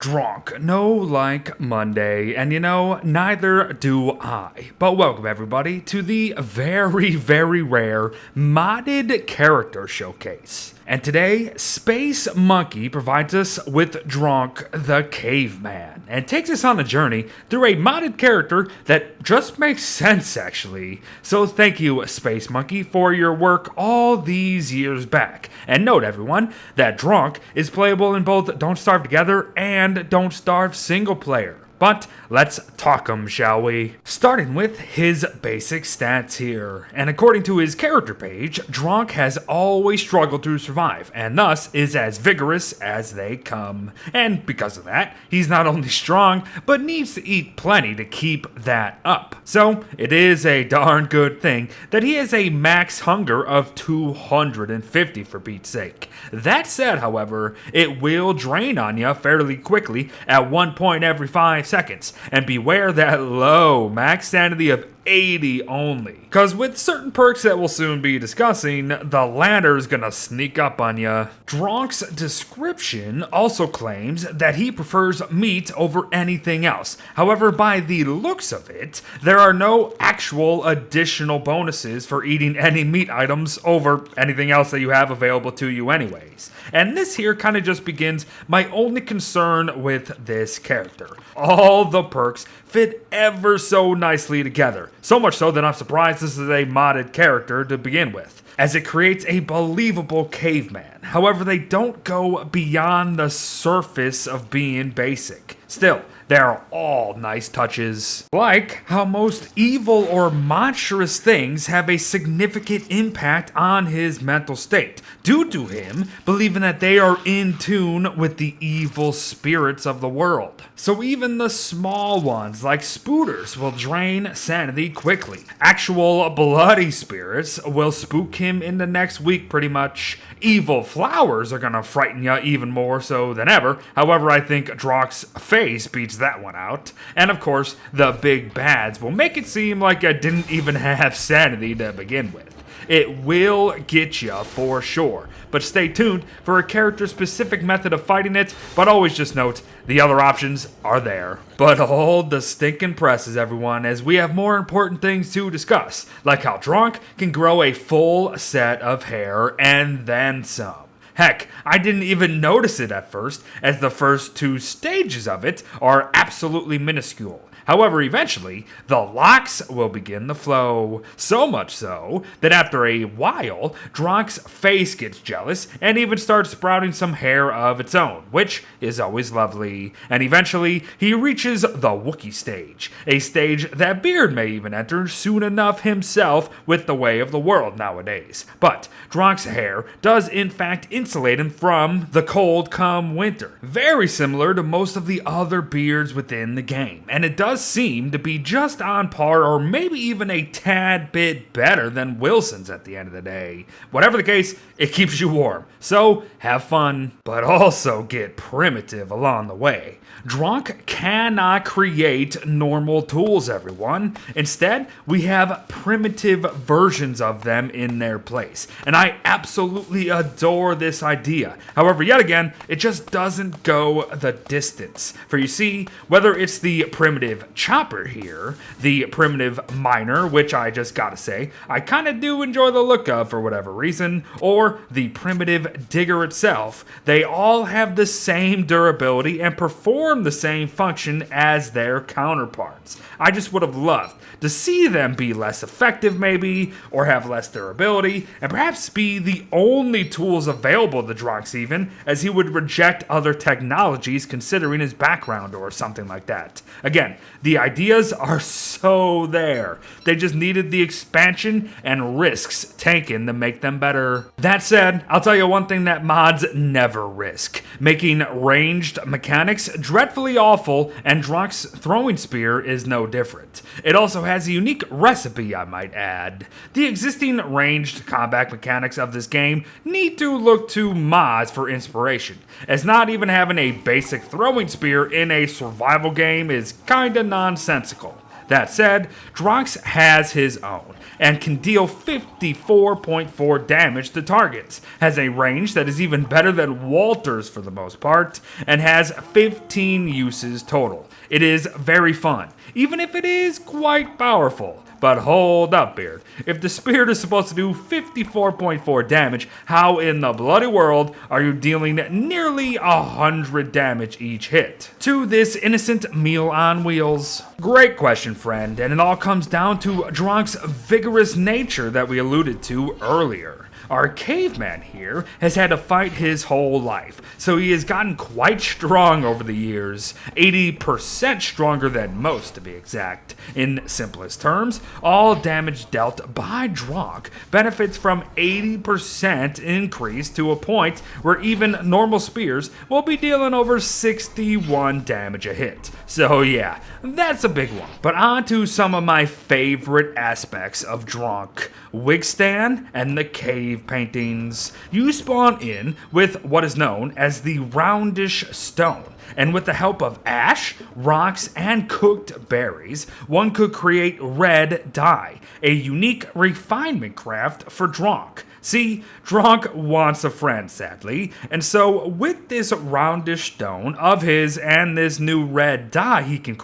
Drunk, no like Monday, and neither do I. But welcome everybody to the very rare modded character showcase. And today, Space Monkey provides us with Drok the Caveman, and takes us on a journey through a modded character that just makes sense actually. So thank you, Space Monkey, for your work all these years back. And note everyone, that Drok is playable in both Don't Starve Together and Don't Starve single player. But let's talk 'em, shall we? Starting with his basic stats here. And according to his character page, Drok has always struggled to survive, and thus is as vigorous as they come. And because of that, he's not only strong, but needs to eat plenty to keep that up. So it is a darn good thing that he has a max hunger of 250 for Pete's sake. That said, however, it will drain on you fairly quickly at 1 point every 5 seconds, and beware that low max sanity of 80 only. Cause with certain perks that we'll soon be discussing, the latter's gonna sneak up on ya. Drok's description also claims that he prefers meat over anything else. However, by the looks of it, there are no actual additional bonuses for eating any meat items over anything else that you have available to you anyways. And this here kind of just begins my only concern with this character. All the perks fit ever so nicely together. So much so that I'm surprised this is a modded character to begin with, as it creates a believable caveman. However, they don't go beyond the surface of being basic. Still, they're all nice touches. Like how most evil or monstrous things have a significant impact on his mental state, due to him believing that they are in tune with the evil spirits of the world. So even the small ones, like spooters, will drain sanity quickly. Actual bloody spirits will spook him in the next week pretty much. Evil flowers are gonna frighten you even more so than ever. However, I think Drok's face beats that one out. And of course, the big bads will make it seem like I didn't even have sanity to begin with. It will get you for sure, but stay tuned for a character-specific method of fighting it, but always just note, the other options are there. But hold the stinking presses, everyone, as we have more important things to discuss, like how Drok can grow a full set of hair and then some. Heck, I didn't even notice it at first, as the first 2 stages of it are absolutely minuscule. However, eventually, the locks will begin to flow. So much so that after a while, Drok's face gets jealous and even starts sprouting some hair of its own, which is always lovely. And eventually, he reaches the Wookiee stage, a stage that Beard may even enter soon enough himself with the way of the world nowadays. But Drok's hair does in fact insulate him from the cold come winter, very similar to most of the other beards within the game, and it does seem to be just on par or maybe even a tad bit better than Wilson's at the end of the day. Whatever the case, it keeps you warm. So have fun, but also get primitive along the way. Drok cannot create normal tools, everyone. Instead, we have primitive versions of them in their place. And I absolutely adore this idea. However, yet again, it just doesn't go the distance. For you see, whether it's the primitive chopper here, the primitive miner, which I just gotta say, I kinda do enjoy the look of for whatever reason, or the primitive digger itself, they all have the same durability and perform the same function as their counterparts. I just would have loved to see them be less effective maybe, or have less durability, and perhaps be the only tools available to Drox even, as he would reject other technologies considering his background or something like that. Again, the ideas are so there. They just needed the expansion and risks taken to make them better. That said, I'll tell you one thing that mods never risk: making ranged mechanics dreadfully awful, and Drok's throwing spear is no different. It also has a unique recipe, I might add. The existing ranged combat mechanics of this game need to look to mods for inspiration, as not even having a basic throwing spear in a survival game is kinda nonsensical. That said, Drok has his own and can deal 54.4 damage to targets, has a range that is even better than Walter's for the most part, and has 15 uses total. It is very fun, even if it is quite powerful. But hold up, Beard. If the Spirit is supposed to do 54.4 damage, how in the bloody world are you dealing nearly 100 damage each hit to this innocent meal on wheels? Great question, friend, and it all comes down to Drok's vigorous nature that we alluded to earlier. Our caveman here has had to fight his whole life, so he has gotten quite strong over the years, 80% stronger than most to be exact. In simplest terms, all damage dealt by Drok benefits from 80% increase to a point where even normal spears will be dealing over 61 damage a hit. So yeah, that's a big one. But on to some of my favorite aspects of Drok. Wigstan and the cave paintings. You spawn in with what is known as the roundish stone, and with the help of ash, rocks, and cooked berries, one could create red dye, a unique refinement craft for Drok. See, Drok wants a friend, sadly, and so with this roundish stone of his and this new red dye he can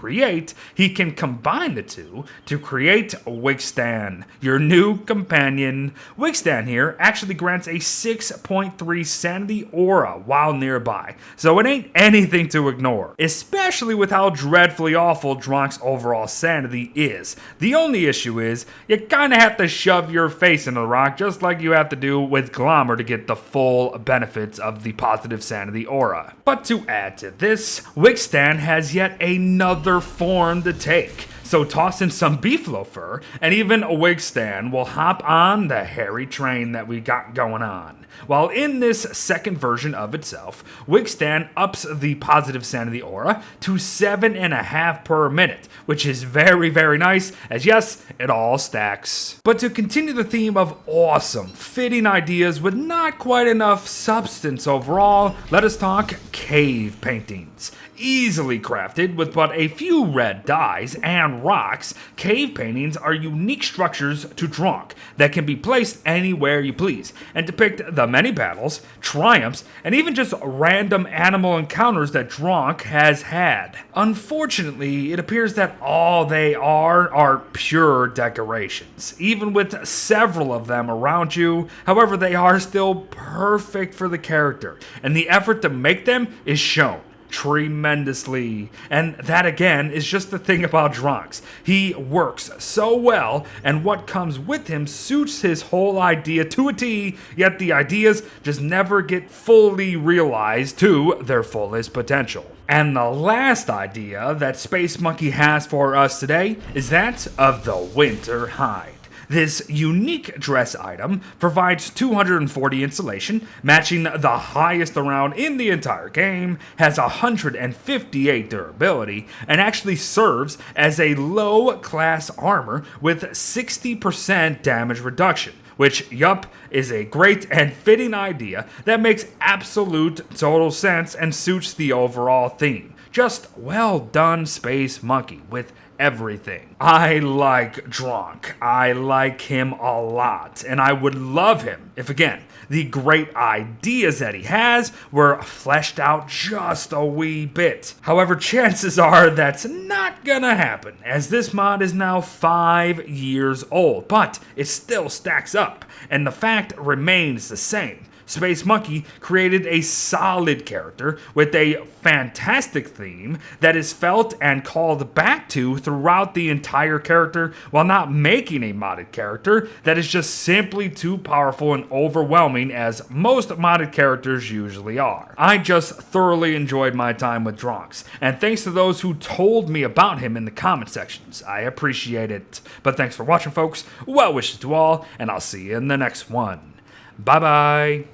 combine the two to create Wigstan, your new companion. Wigstan here actually grants a 6.3 sanity aura while nearby, so it ain't anything to ignore, especially with how dreadfully awful Drok's overall sanity is. The only issue is, you kinda have to shove your face into the rock just like you have to do with Glamour to get the full benefits of the positive sanity aura. But to add to this, Wigstan has yet another form to take. So toss in some beefalo fur, and even Wigstan will hop on the hairy train that we got going on. While in this second version of itself, Wigstan ups the positive sanity aura to 7.5 per minute, which is very, very nice, as yes, it all stacks. But to continue the theme of awesome, fitting ideas with not quite enough substance overall, let us talk cave paintings. Easily crafted with but a few red dyes and rocks, cave paintings are unique structures to Drok that can be placed anywhere you please and depict the many battles, triumphs, and even just random animal encounters that Drok has had. Unfortunately, it appears that all they are pure decorations, even with several of them around you. However, they are still perfect for the character, and the effort to make them is shown tremendously. And that again is just the thing about Drok. He works so well, and what comes with him suits his whole idea to a T, yet the ideas just never get fully realized to their fullest potential. And the last idea that Space Monkey has for us today is that of the Winter Hide. This unique dress item provides 240 insulation, matching the highest around in the entire game, has 158 durability, and actually serves as a low-class armor with 60% damage reduction. Which, yup, is a great and fitting idea that makes absolute total sense and suits the overall theme. Just well done, Space Monkey, with everything. I like Drok. I like him a lot, and I would love him if, again, the great ideas that he has were fleshed out just a wee bit. However, chances are that's not gonna happen, as this mod is now 5 years old, but it still stacks up, and the fact remains the same. Space Monkey created a solid character with a fantastic theme that is felt and called back to throughout the entire character, while not making a modded character that is just simply too powerful and overwhelming as most modded characters usually are. I just thoroughly enjoyed my time with Drok, and thanks to those who told me about him in the comment sections. I appreciate it. But thanks for watching, folks. Well wishes to all, and I'll see you in the next one. Bye bye.